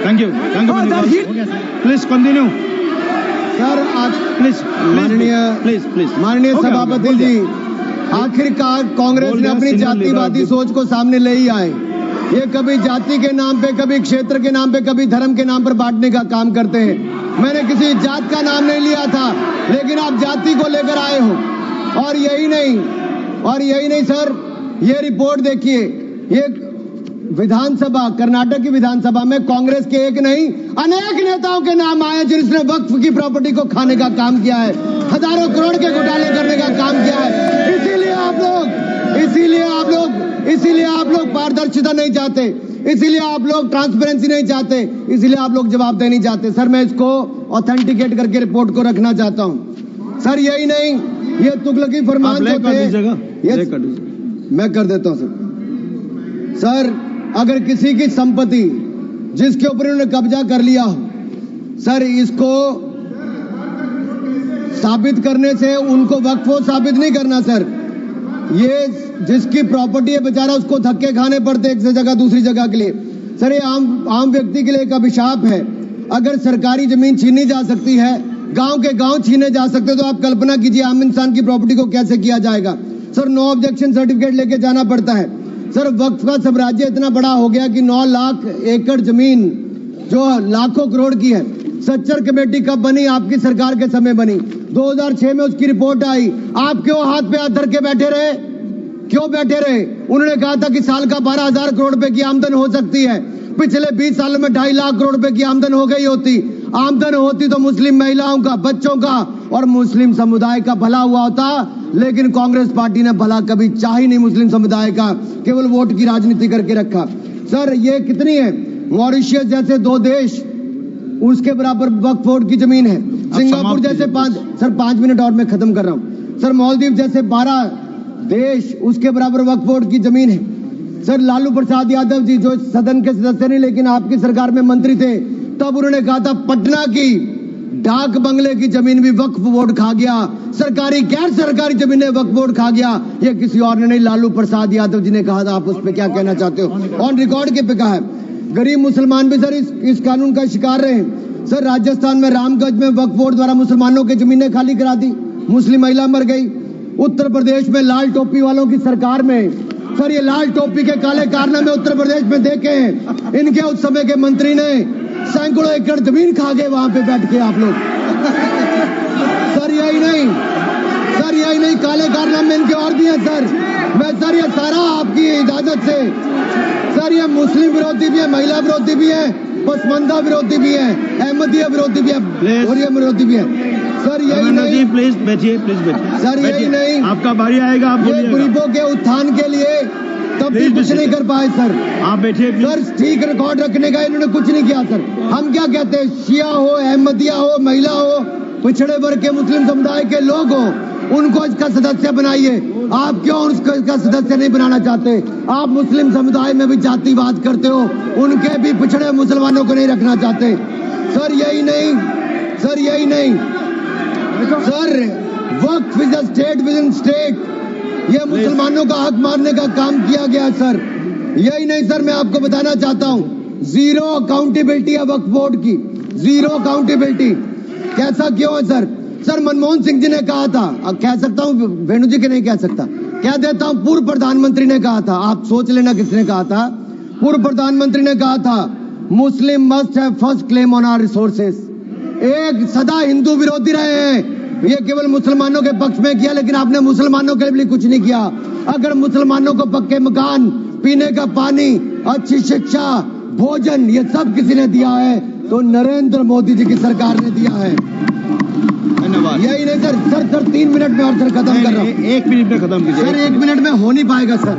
Thank you please continue sir आज please माननीय सभापति जी, आखिरकार कांग्रेस ने अपनी जातिवादी सोच को सामने ले ही आए। ये कभी जाति के नाम पे, कभी क्षेत्र के नाम पे, कभी धर्म के नाम पर बांटने का काम करते हैं। मैंने किसी जात का नाम नहीं लिया था, लेकिन आप जाति को लेकर आए हो। और यही नहीं सर, ये रिपोर्ट देखिए, ये विधानसभा, कर्नाटक की विधानसभा में कांग्रेस के एक नहीं अनेक नेताओं के नाम आए जिसने वक्फ की प्रॉपर्टी को खाने का काम किया है, हजारों करोड़ के घोटाले करने का काम किया है। इसीलिए आप लोग पारदर्शिता नहीं चाहते, इसीलिए आप लोग ट्रांसपेरेंसी नहीं चाहते, इसीलिए आप लोग जवाबदेही नहीं चाहते। सर मैं इसको ऑथेंटिकेट करके रिपोर्ट को रखना चाहता हूं। सर यही नहीं, ये तुगलकी फरमान जो थे, मैं कर देता हूं सर, अगर किसी की संपत्ति जिसके ऊपर उन्होंने कब्जा कर लिया हो, सर इसको साबित करने से उनको वक्फ साबित नहीं करना सर। ये जिसकी प्रॉपर्टी है बेचारा, उसको धक्के खाने पड़ते एक से जगह दूसरी जगह के लिए। सर ये आम व्यक्ति के लिए एक अभिशाप है। अगर सरकारी जमीन छीनी जा सकती है, गांव के गांव छीने जा सकते, तो आप कल्पना कीजिए आम इंसान की प्रॉपर्टी को कैसे किया जाएगा। सर नो ऑब्जेक्शन सर्टिफिकेट लेके जाना पड़ता है। सर वक्फ का साम्राज्य इतना बड़ा हो गया कि 9 लाख एकड़ जमीन जो लाखों करोड़ की है। सच्चर कमेटी कब बनी? आपकी सरकार के समय बनी। 2006 में उसकी रिपोर्ट आई। आप क्यों हाथ पे हाथ धर के बैठे रहे? क्यों बैठे रहे? उन्होंने कहा था कि साल का 12,000 करोड़ रुपए की आमदन हो सकती है। पिछले 20 सालों में 2.5 लाख करोड़ रुपए की आमदन हो गई होती। आमदन होती तो मुस्लिम महिलाओं का, बच्चों का और मुस्लिम समुदाय का भला हुआ होता, लेकिन कांग्रेस पार्टी ने भला कभी चाह ही नहीं मुस्लिम समुदाय का, केवल वोट की राजनीति करके रखा। सर ये कितनी है? मॉरिशियस जैसे 2 देश, उसके बराबर वक्फ बोर्ड की जमीन है। सिंगापुर जैसे 5 मिनट और मैं खत्म कर रहा हूं सर। मालदीव जैसे 12 देश, उसके बराबर वक्फ बोर्ड की जमीन है। सर लालू प्रसाद यादव जी जो सदन के सदस्य नहीं लेकिन आपकी सरकार में मंत्री थे, तब उन्होंने कहा था पटना की डाक बंगले की जमीन भी वक्फ बोर्ड खा गया, सरकारी गैर सरकारी जमीनें वक्फ बोर्ड खा गया। ये किसी और ने नहीं, लालू प्रसाद यादव जी ने कहा था। आप उस पर क्या कहना चाहते हो? ऑन रिकॉर्ड के पे कहा है। गरीब मुसलमान भी सर इस कानून का शिकार रहे। सर राजस्थान में रामगंज में वक्फ बोर्ड द्वारा मुसलमानों की जमीनें खाली करा दी, मुस्लिम महिला मर गई। उत्तर प्रदेश में लाल टोपी वालों की सरकार में, सर ये लाल टोपी के काले कारनामे उत्तर प्रदेश में देखे हैं। इनके उस समय के मंत्री ने सैकड़ों एकड़ जमीन खा गए वहां पे बैठ के आप लोग। सर यही नहीं, काले कारनामे इनके और भी हैं सर। मैं सर ये सारा आपकी इजाजत से, सर ये मुस्लिम विरोधी भी है, महिला विरोधी भी है, पसमंदा विरोधी भी है, अहमदिया विरोधी भी है और ये विरोधी भी है। सर यही नहीं, प्लीज बैठिए सर यही नहीं, आपका बारी आएगा, आप ये गरीबों के उत्थान के लिए तब भी कुछ नहीं कर पाए सर। आप बैठिए सर। ठीक रिकॉर्ड रखने का इन्होंने कुछ नहीं किया सर। हम क्या कहते हैं, शिया हो, अहमदिया हो, महिला हो, पिछड़े वर्ग के मुस्लिम समुदाय के लोग हो, उनको इसका सदस्य बनाइए। आप क्यों इसका सदस्य नहीं बनाना चाहते? आप मुस्लिम समुदाय में भी जातिवाद करते हो, उनके भी पिछड़े मुसलमानों को नहीं रखना चाहते। सर यही नहीं, sir Waqf is a state with in state. ये मुसलमानों का हक मारने का काम किया गया सर। यही नहीं सर, मैं आपको बताना चाहता हूं, 0 अकाउंटेबिलिटी है वक्फ बोर्ड की, 0 अकाउंटेबिलिटी। कैसा क्यों है सर? सर मनमोहन सिंह जी ने कहा था, अब कह सकता हूं, वेणु जी के नहीं कह सकता, कह देता हूं, पूर्व प्रधानमंत्री ने कहा था, आप सोच लेना किसने कहा था। पूर्व प्रधानमंत्री ने कहा था, Muslim must have first claim on our resources. एक सदा हिंदू विरोधी रहे हैं, ये केवल मुसलमानों के पक्ष में किया, लेकिन आपने मुसलमानों के लिए कुछ नहीं किया। अगर मुसलमानों को पक्के मकान, पीने का पानी, अच्छी शिक्षा, भोजन, ये सब किसी ने दिया है तो नरेंद्र मोदी जी की सरकार ने दिया है। धन्यवाद। यही नहीं सर 3 मिनट में और सर खत्म कर रहा हूँ। 1 मिनट में खत्म कीजिए सर। 1 मिनट में हो नहीं पाएगा सर।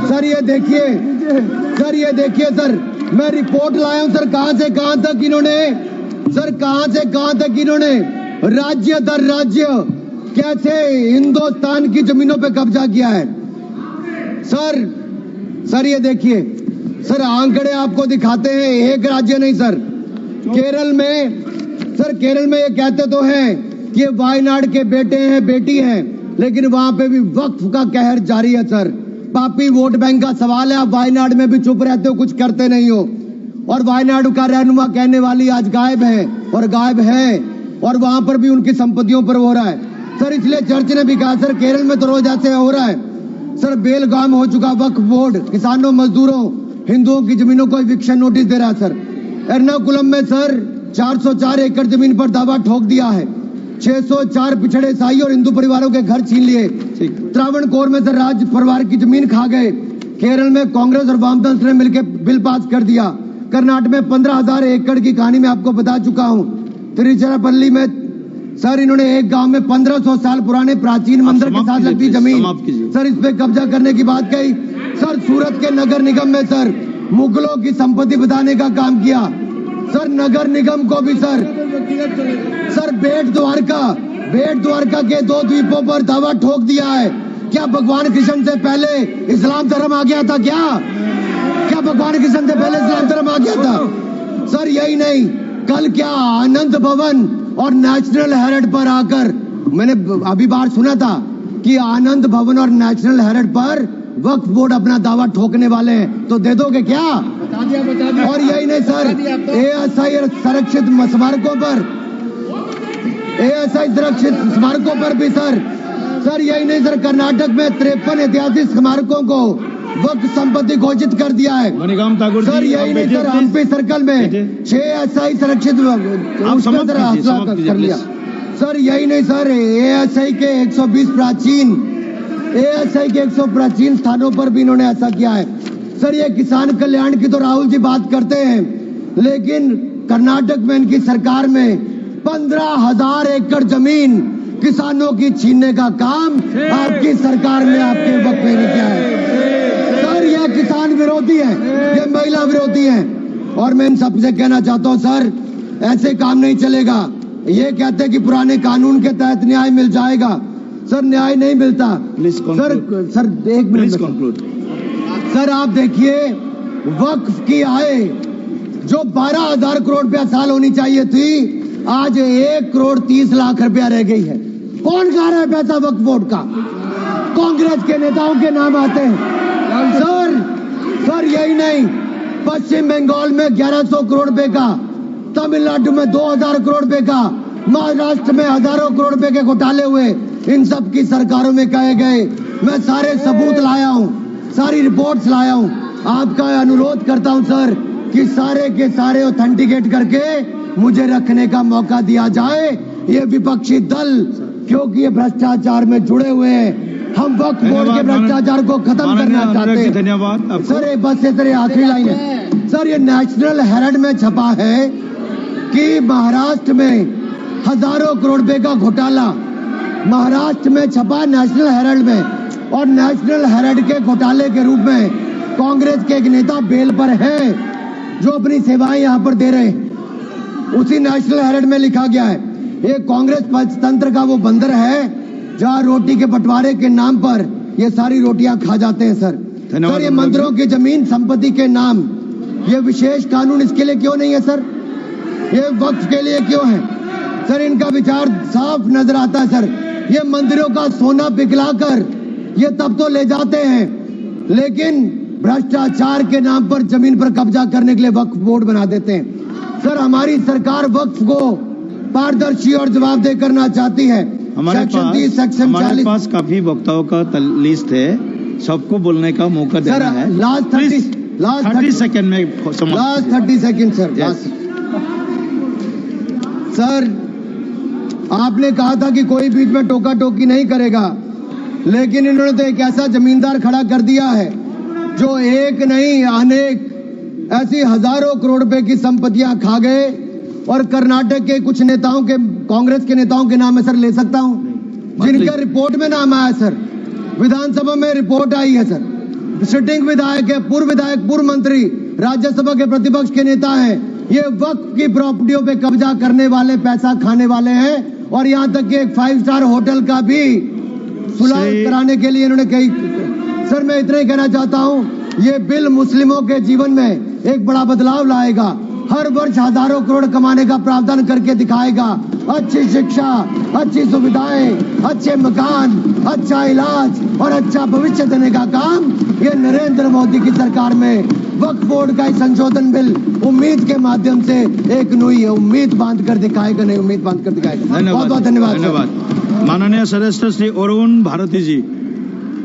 सर ये देखिए सर, मैं रिपोर्ट लाया हूं सर, कहां से कहां तक इन्होंने राज्य दर राज्य कैसे हिंदुस्तान की जमीनों पे कब्जा किया है। सर ये देखिए सर, आंकड़े आपको दिखाते हैं, एक राज्य नहीं सर। केरल में ये कहते तो हैं कि ये वायनाड के बेटे हैं, बेटी हैं, लेकिन वहां पे भी वक्फ का कहर जारी है सर। पापी वोट बैंक का सवाल है। आप वायनाड में भी चुप रहते हो, कुछ करते नहीं हो। और वायनाड का रहनुमा कहने वाली आज गायब है और गायब है, और वहां पर भी उनकी संपत्तियों पर हो रहा है सर। इसलिए चर्च ने भी कहा सर, केरल में तो रोज ऐसे हो रहा है सर। बेलगाम हो चुका वक्फ बोर्ड, किसानों, मजदूरों, हिंदुओं की जमीनों को इविक्शन नोटिस दे रहा है सर। एर्नाकुलम में सर 404 एकड़ जमीन पर दावा ठोक दिया है। 604 पिछड़े ईसाई और हिंदू परिवारों के घर छीन लिए। त्रावणकोर में सर राज परिवार की जमीन खा गए। केरल में कांग्रेस और वामदल ने मिलकर बिल पास कर दिया। कर्नाटक में 15,000 एकड़ की कहानी मैं आपको बता चुका हूं। तिरुचिरापल्ली में सर इन्होंने एक गांव में 1500 साल पुराने प्राचीन मंदिर के साथ लगती जमीन सर, इस पे कब्जा करने की बात कही सर। सूरत के नगर निगम में सर मुगलों की संपत्ति बताने का काम किया सर। नगर निगम को भी सर बेट द्वारका के 2 द्वीपों पर दावा ठोक दिया है। क्या भगवान कृष्ण से पहले इस्लाम धर्म आ गया था? क्या भगवान कृष्ण से पहले इस्लाम धर्म आ गया था सर? यही नहीं, कल क्या आनंद भवन और नेशनल हेरिटेज पर आकर, मैंने अभी बार सुना था कि आनंद भवन और नेशनल हेरिटेज पर वक्फ बोर्ड अपना दावा ठोकने वाले हैं, तो दे दोगे क्या? बता दिया। और यही नहीं सर, एएसआई संरक्षित स्मारकों पर भी सर यही नहीं सर, कर्नाटक में 53 ऐतिहासिक स्मारकों को वक्फ संपत्ति घोषित कर दिया है सर। यही नहीं सर, हम्पी सर्कल में 6 एएसआई संरक्षित कर लिया सर। यही नहीं सर, एएसआई के 120 प्राचीन स्थानों पर भी इन्होंने ऐसा किया है सर। ये किसान कल्याण की तो राहुल जी बात करते हैं, लेकिन कर्नाटक में इनकी सरकार में 15,000 एकड़ जमीन किसानों की छीनने का काम आपकी सरकार ने आपके वक्त में नहीं किया है सर। ये किसान विरोधी है, ये महिला विरोधी है। और मैं इन सबसे कहना चाहता हूं सर, ऐसे काम नहीं चलेगा। ये कहते हैं कि पुराने कानून के तहत न्याय मिल जाएगा सर, न्याय नहीं मिलता सर। एक मिनट सर, आप देखिए वक्फ की आय जो 12,000 करोड़ रुपया साल होनी चाहिए थी, आज 1 करोड़ 30 लाख रुपया रह गई है। कौन खा रहा है पैसा वक्फ बोर्ड का? कांग्रेस के नेताओं के नाम आते हैं सर। यही नहीं, पश्चिम बंगाल में 1100 करोड़ रुपए का, तमिलनाडु में 2000 करोड़ रुपए का, महाराष्ट्र में हजारों करोड़ रुपए के घोटाले हुए। इन सब की सरकारों में कहे गए। मैं सारे सबूत लाया हूं, सारी रिपोर्ट्स लाया हूं। आपका अनुरोध करता हूं सर कि सारे के सारे ऑथेंटिकेट करके मुझे रखने का मौका दिया जाए। ये विपक्षी दल, क्योंकि ये भ्रष्टाचार में जुड़े हुए हैं, हम वक्फ बोर्ड के भ्रष्टाचार को खत्म करना चाहते हैं। धन्यवाद सर। ये बस ये आखिरी लाइन है सर, ये नेशनल हेरिटेज में छपा है कि महाराष्ट्र में हजारों करोड़ रुपए का घोटाला, महाराष्ट्र में छपा नेशनल हेरिटेज में, और नेशनल हेरिटेज के घोटाले के रूप में कांग्रेस के एक नेता बेल पर है जो अपनी सेवाएं यहां पर दे रहे हैं। उसी नेशनल हेरिटेज में लिखा गया है ये कांग्रेस पंचतंत्र का वो बंदर है जहां रोटी के बंटवारे के नाम पर ये सारी रोटियां खा जाते हैं सर। सर, ये मंदिरों की जमीन संपत्ति के नाम, ये विशेष कानून इसके लिए क्यों नहीं है सर? ये वक्फ के लिए क्यों है सर? इनका विचार साफ नजर आता है सर। ये मंदिरों का सोना पिघलाकर ये तब तो ले जाते हैं, लेकिन भ्रष्टाचार के नाम पर जमीन पर कब्जा करने के लिए वक्फ बोर्ड बना देते हैं सर। हमारी सरकार वक्फ को पारदर्शी और जवाबदेह करना चाहती है। हमारे पास काफी वक्ताओं का लिस्ट है, सबको बोलने का मौका देना है। लास्ट 30 सेकंड में लास्ट 30 सेकंड सर। आपने कहा था कि कोई बीच में टोका टोकी नहीं करेगा, लेकिन इन्होंने तो एक ऐसा जमींदार खड़ा कर दिया है जो एक नहीं अनेक ऐसी हजारों करोड़ रुपए की संपत्तियां खा गए। और कर्नाटक के कुछ नेताओं के, कांग्रेस के नेताओं के नाम है सर, ले सकता हूं, जिनका रिपोर्ट में नाम आया सर, विधानसभा में रिपोर्ट आई है सर। सिटिंग विधायक है, पूर्व विधायक, पूर्व मंत्री, राज्यसभा के प्रतिपक्ष के नेता हैं। ये वक्फ की प्रॉपर्टियों पे कब्जा करने वाले, पैसा खाने वाले हैं। और यहां तक कि एक 5 स्टार होटल का भी सुलह कराने के लिए इन्होंने कही। सर, मैं इतना ही कहना चाहता हूं, ये बिल मुस्लिमों के जीवन में एक बड़ा बदलाव लाएगा। हर वर्ष हजारों करोड़ कमाने का प्रावधान करके दिखाएगा। अच्छी शिक्षा, अच्छी सुविधाएं, अच्छे मकान, अच्छा इलाज और अच्छा भविष्य देने का काम ये नरेंद्र मोदी की सरकार में वक्फ बोर्ड का संशोधन बिल उम्मीद के माध्यम से एक नई है। उम्मीद बांध कर दिखाएगा, नहीं उम्मीद बांध कर दिखाएगा। बहुत बहुत धन्यवाद। धन्यवाद। माननीय सदस्य श्री अरुण भारती जी।